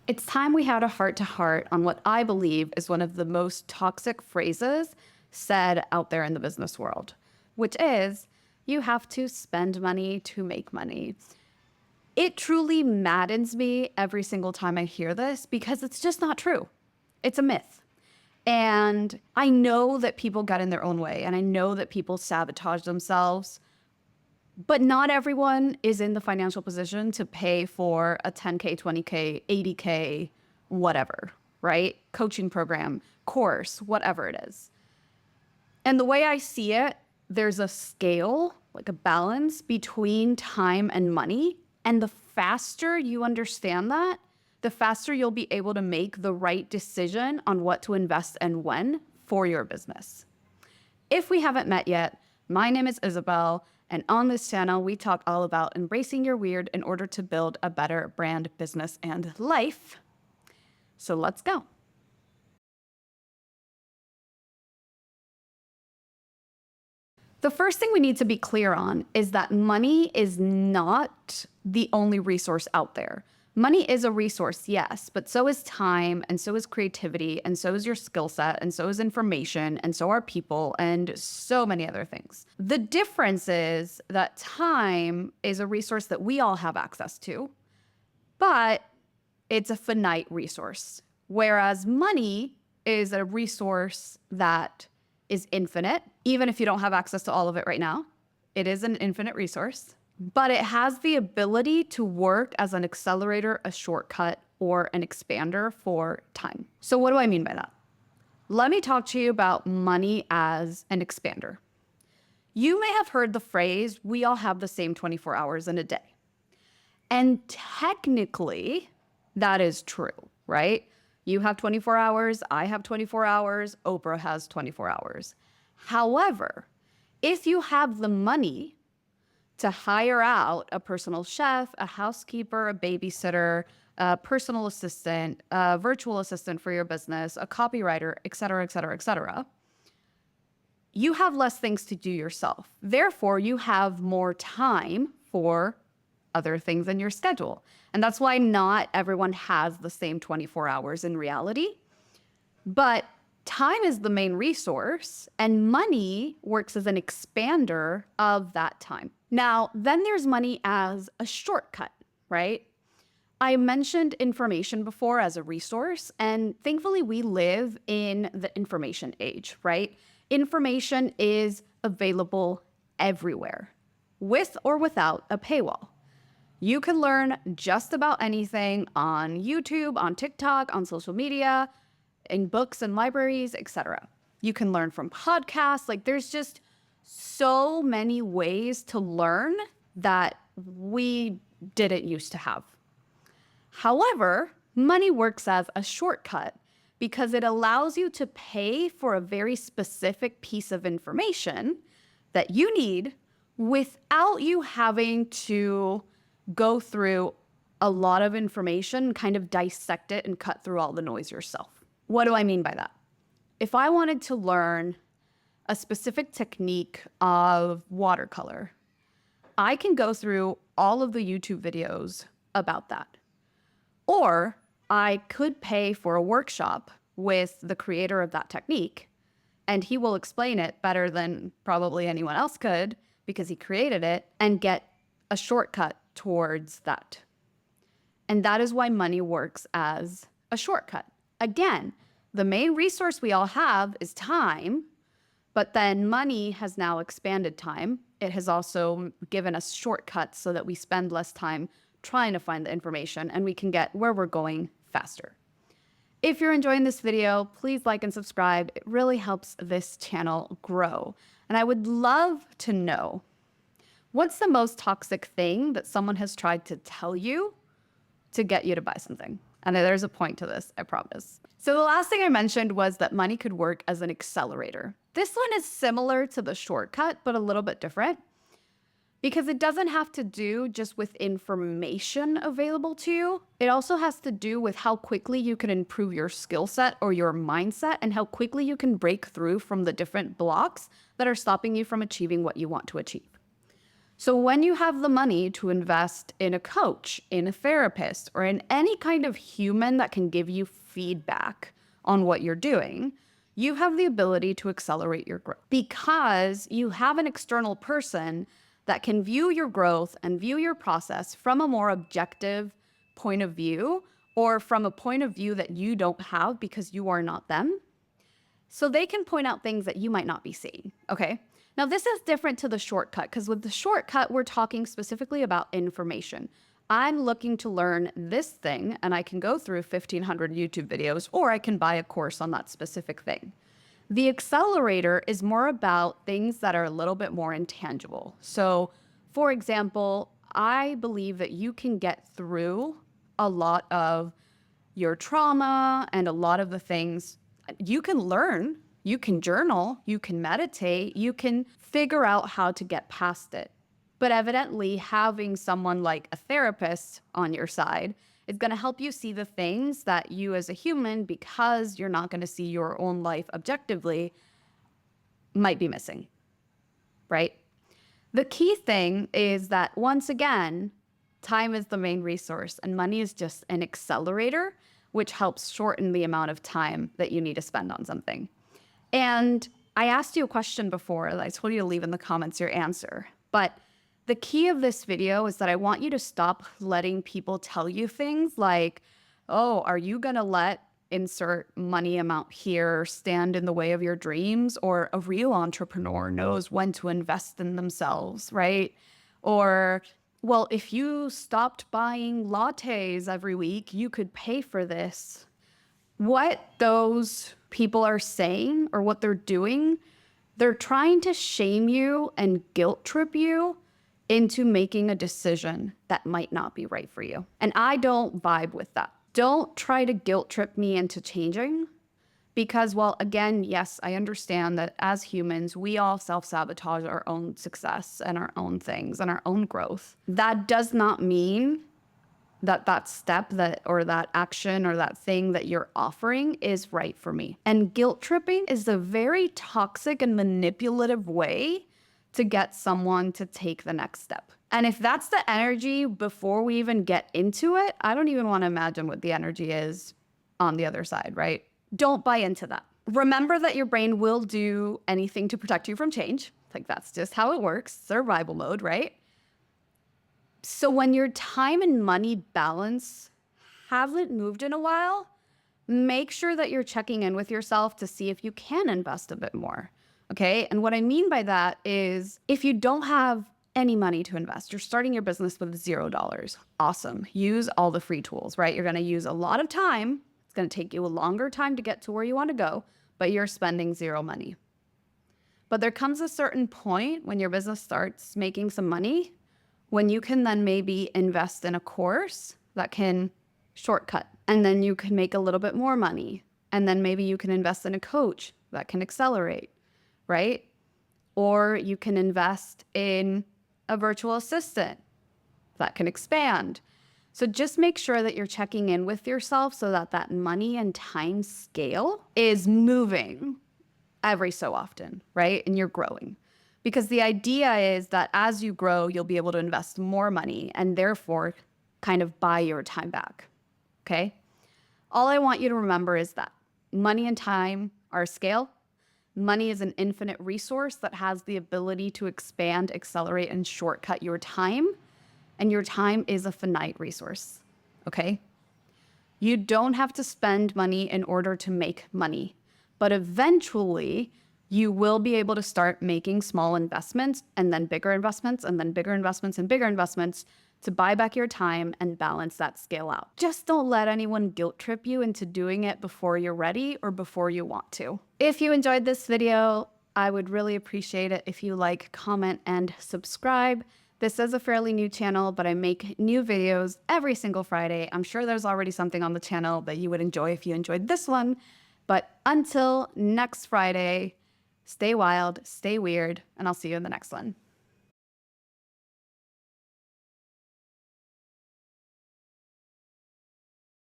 It's time we had a heart-to-heart on what I believe is one of the most toxic phrases said out there in the business world, which is, you have to spend money to make money. It truly maddens me every single time I hear this because it's just not true. It's a myth. And I know that people get in their own way, and I know that people sabotage themselves, but not everyone is in the financial position to pay for a 10K, 20K, 80K, whatever, right? Coaching program, course, whatever it is. And the way I see it, there's a scale, like a balance between time and money. And the faster you understand that, the faster you'll be able to make the right decision on what to invest and when for your business. If we haven't met yet, my name is Isabel, and on this channel, we talk all about embracing your weird in order to build a better brand, business, and life. So let's go. The first thing we need to be clear on is that money is not the only resource out there. Money is a resource, yes, but so is time, and so is creativity, and so is your skill set, and so is information, and so are people, and so many other things. The difference is that time is a resource that we all have access to, but it's a finite resource, whereas money is a resource that is infinite, even if you don't have access to all of it right now. It is an infinite resource. But it has the ability to work as an accelerator, a shortcut, or an expander for time. So what do I mean by that? Let me talk to you about money as an expander. You may have heard the phrase, we all have the same 24 hours in a day. And technically, that is true, right? You have 24 hours, I have 24 hours, Oprah has 24 hours. However, if you have the money to hire out a personal chef, a housekeeper, a babysitter, a personal assistant, a virtual assistant for your business, a copywriter, et cetera, et cetera, et cetera, you have less things to do yourself. Therefore, you have more time for other things in your schedule. And that's why not everyone has the same 24 hours in reality. But time is the main resource, and money works as an expander of that time. Now, then there's money as a shortcut, right? I mentioned information before as a resource, and thankfully we live in the information age, right? Information is available everywhere, with or without a paywall. You can learn just about anything on YouTube, on TikTok, on social media, in books and libraries, etc. You can learn from podcasts. Like, there's just so many ways to learn that we didn't used to have. However, money works as a shortcut because it allows you to pay for a very specific piece of information that you need without you having to go through a lot of information, kind of dissect it and cut through all the noise yourself. What do I mean by that? If I wanted to learn a specific technique of watercolor, I can go through all of the YouTube videos about that. Or I could pay for a workshop with the creator of that technique, and he will explain it better than probably anyone else could because he created it, and get a shortcut towards that. And that is why money works as a shortcut. Again, the main resource we all have is time, but then money has now expanded time. It has also given us shortcuts so that we spend less time trying to find the information and we can get where we're going faster. If you're enjoying this video, please like and subscribe. It really helps this channel grow. And I would love to know, what's the most toxic thing that someone has tried to tell you to get you to buy something? And there's a point to this, I promise. So the last thing I mentioned was that money could work as an accelerator. This one is similar to the shortcut, but a little bit different because it doesn't have to do just with information available to you. It also has to do with how quickly you can improve your skill set or your mindset and how quickly you can break through from the different blocks that are stopping you from achieving what you want to achieve. So when you have the money to invest in a coach, in a therapist, or in any kind of human that can give you feedback on what you're doing, you have the ability to accelerate your growth because you have an external person that can view your growth and view your process from a more objective point of view, or from a point of view that you don't have because you are not them. So they can point out things that you might not be seeing, okay? Now this is different to the shortcut, because with the shortcut, we're talking specifically about information. I'm looking to learn this thing, and I can go through 1,500 YouTube videos, or I can buy a course on that specific thing. The accelerator is more about things that are a little bit more intangible. So, for example, I believe that you can get through a lot of your trauma and a lot of the things you can learn. You can journal, you can meditate, you can figure out how to get past it. But evidently, having someone like a therapist on your side is going to help you see the things that you as a human, because you're not going to see your own life objectively, might be missing, right? The key thing is that, once again, time is the main resource and money is just an accelerator, which helps shorten the amount of time that you need to spend on something. And I asked you a question before, I told you to leave in the comments your answer. But the key of this video is that I want you to stop letting people tell you things like, oh, are you going to let insert money amount here stand in the way of your dreams? Or a real entrepreneur knows when to invest in themselves, right? Or, well, if you stopped buying lattes every week, you could pay for this. What those people are saying, or what they're doing, they're trying to shame you and guilt trip you into making a decision that might not be right for you. And I don't vibe with that. Don't try to guilt trip me into changing, because, well, again, yes, I understand that as humans, we all self-sabotage our own success and our own things and our own growth. That does not mean that step or that action or that thing that you're offering is right for me. And guilt tripping is a very toxic and manipulative way to get someone to take the next step. And if that's the energy before we even get into it, I don't even want to imagine what the energy is on the other side, right? Don't buy into that. Remember that your brain will do anything to protect you from change. Like, that's just how it works. Survival mode, right? So when your time and money balance haven't moved in a while, make sure that you're checking in with yourself to see if you can invest a bit more, okay? And what I mean by that is, if you don't have any money to invest, you're starting your business with $0, awesome. Use all the free tools, right? You're gonna use a lot of time. It's gonna take you a longer time to get to where you wanna go, but you're spending zero money. But there comes a certain point when your business starts making some money, when you can then maybe invest in a course that can shortcut, and then you can make a little bit more money. And then maybe you can invest in a coach that can accelerate, right? Or you can invest in a virtual assistant that can expand. So just make sure that you're checking in with yourself so that that money and time scale is moving every so often, right? And you're growing. Because the idea is that as you grow, you'll be able to invest more money and therefore kind of buy your time back, okay? All I want you to remember is that money and time are a scale. Money is an infinite resource that has the ability to expand, accelerate, and shortcut your time. And your time is a finite resource, okay? You don't have to spend money in order to make money, but eventually you will be able to start making small investments, and then bigger investments, and then bigger investments and bigger investments to buy back your time and balance that scale out. Just don't let anyone guilt trip you into doing it before you're ready or before you want to. If you enjoyed this video, I would really appreciate it if you like, comment, and subscribe. This is a fairly new channel, but I make new videos every single Friday. I'm sure there's already something on the channel that you would enjoy if you enjoyed this one. But until next Friday, stay wild, stay weird, and I'll see you in the next one.